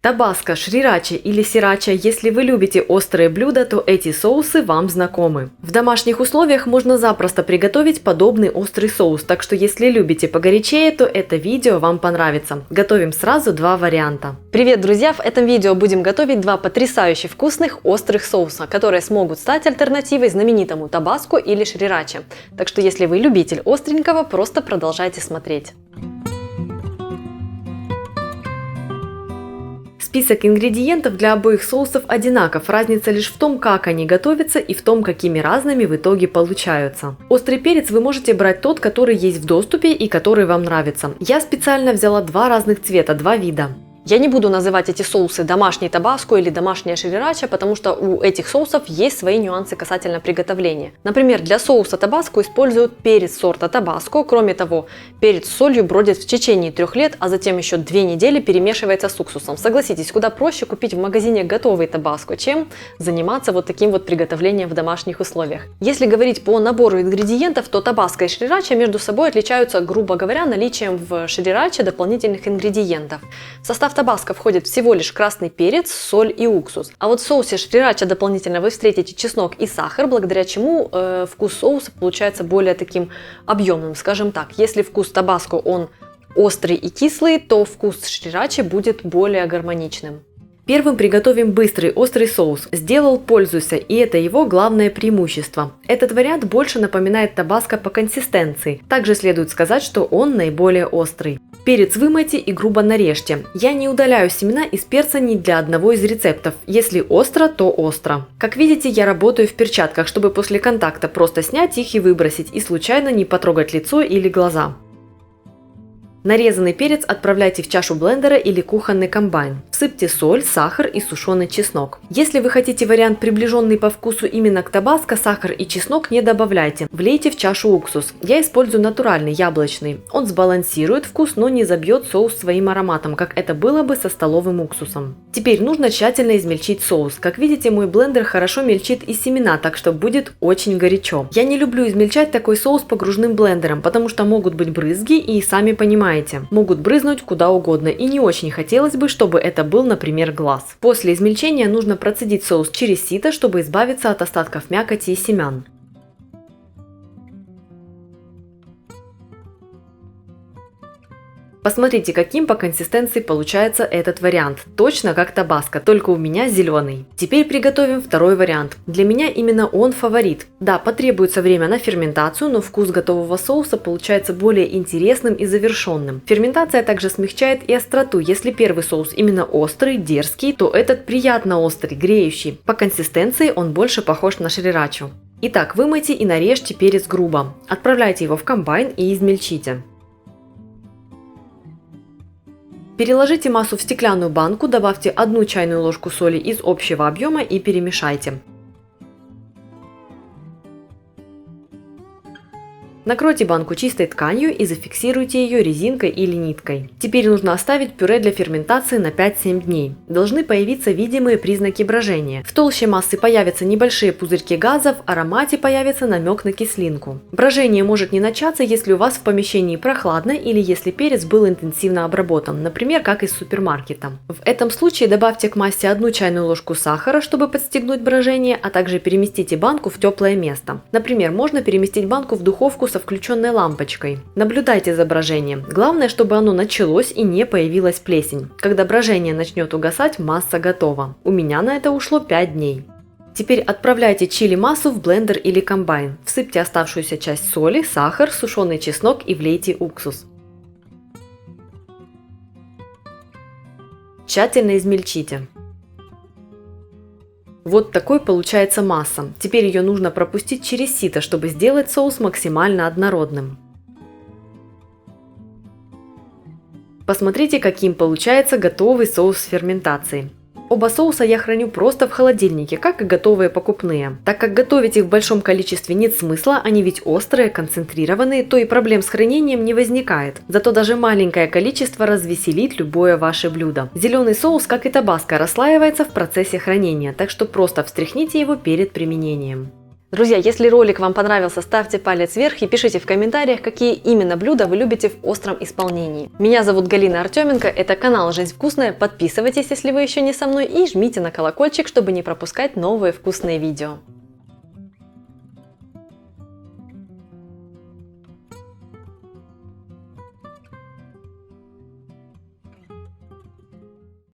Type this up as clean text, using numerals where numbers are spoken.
Табаско, шрирача или сирача, если вы любите острые блюда, то эти соусы вам знакомы. В домашних условиях можно запросто приготовить подобный острый соус, так что если любите погорячее, то это видео вам понравится. Готовим сразу два варианта. Привет, друзья! В этом видео будем готовить два потрясающе вкусных острых соуса, которые смогут стать альтернативой знаменитому табаско или шрирача. Так что если вы любитель остренького, просто продолжайте смотреть. Список ингредиентов для обоих соусов одинаков, разница лишь в том, как они готовятся и в том, какими разными в итоге получаются. Острый перец вы можете брать тот, который есть в доступе и который вам нравится. Я специально взяла два разных цвета, два вида. Я не буду называть эти соусы домашний табаско или домашняя шрирача, потому что у этих соусов есть свои нюансы касательно приготовления. Например, для соуса табаско используют перец сорта табаско. Кроме того, перец с солью бродит в течение 3 лет, а затем еще 2 недели перемешивается с уксусом. Согласитесь, куда проще купить в магазине готовый табаско, чем заниматься вот таким вот приготовлением в домашних условиях. Если говорить по набору ингредиентов, то табаско и шрирача между собой отличаются, грубо говоря, наличием в шрираче дополнительных ингредиентов. В состав табаско входит всего лишь красный перец, соль и уксус. А вот в соусе шрирача дополнительно вы встретите чеснок и сахар, благодаря чему вкус соуса получается более таким объемным, скажем так. Если вкус табаско он острый и кислый, то вкус шрирачи будет более гармоничным. Первым приготовим быстрый острый соус. Сделал, пользуйся, и это его главное преимущество. Этот вариант больше напоминает табаско по консистенции. Также следует сказать, что он наиболее острый. Перец вымойте и грубо нарежьте. Я не удаляю семена из перца ни для одного из рецептов. Если остро, то остро. Как видите, я работаю в перчатках, чтобы после контакта просто снять их и выбросить, и случайно не потрогать лицо или глаза. Нарезанный перец отправляйте в чашу блендера или кухонный комбайн. Всыпьте соль, сахар и сушеный чеснок. Если вы хотите вариант, приближенный по вкусу именно к табаско, сахар и чеснок не добавляйте. Влейте в чашу уксус. Я использую натуральный, яблочный. Он сбалансирует вкус, но не забьет соус своим ароматом, как это было бы со столовым уксусом. Теперь нужно тщательно измельчить соус. Как видите, мой блендер хорошо мельчит и семена, так что будет очень горячо. Я не люблю измельчать такой соус погружным блендером, потому что могут быть брызги и сами понимаете. Могут брызнуть куда угодно, и не очень хотелось бы, чтобы это был, например, глаз. После измельчения нужно процедить соус через сито, чтобы избавиться от остатков мякоти и семян. Посмотрите, каким по консистенции получается этот вариант. Точно как табаско, только у меня зеленый. Теперь приготовим второй вариант. Для меня именно он фаворит. Да, потребуется время на ферментацию, но вкус готового соуса получается более интересным и завершенным. Ферментация также смягчает и остроту. Если первый соус именно острый, дерзкий, то этот приятно острый, греющий. По консистенции он больше похож на шрирачу. Итак, вымойте и нарежьте перец грубо. Отправляйте его в комбайн и измельчите. Переложите массу в стеклянную банку, добавьте 1 чайную ложку соли из общего объема и перемешайте. Накройте банку чистой тканью и зафиксируйте ее резинкой или ниткой. Теперь нужно оставить пюре для ферментации на 5-7 дней. Должны появиться видимые признаки брожения. В толще массы появятся небольшие пузырьки газа, в аромате появится намек на кислинку. Брожение может не начаться, если у вас в помещении прохладно или если перец был интенсивно обработан, например, как из супермаркета. В этом случае добавьте к массе 1 чайную ложку сахара, чтобы подстегнуть брожение, а также переместите банку в теплое место. Например, можно переместить банку в духовку со включенной лампочкой. Наблюдайте за брожением. Главное, чтобы оно началось и не появилась плесень. Когда брожение начнет угасать, масса готова. У меня на это ушло 5 дней. Теперь отправляйте чили-массу в блендер или комбайн. Всыпьте оставшуюся часть соли, сахар, сушеный чеснок и влейте уксус. Тщательно измельчите. Вот такой получается масса. Теперь ее нужно пропустить через сито, чтобы сделать соус максимально однородным. Посмотрите, каким получается готовый соус с ферментацией. Оба соуса я храню просто в холодильнике, как и готовые покупные. Так как готовить их в большом количестве нет смысла, они ведь острые, концентрированные, то и проблем с хранением не возникает. Зато даже маленькое количество развеселит любое ваше блюдо. Зеленый соус, как и табаско, расслаивается в процессе хранения, так что просто встряхните его перед применением. Друзья, если ролик вам понравился, ставьте палец вверх и пишите в комментариях, какие именно блюда вы любите в остром исполнении. Меня зовут Галина Артеменко, это канал «Жизнь вкусная». Подписывайтесь, если вы еще не со мной, и жмите на колокольчик, чтобы не пропускать новые вкусные видео.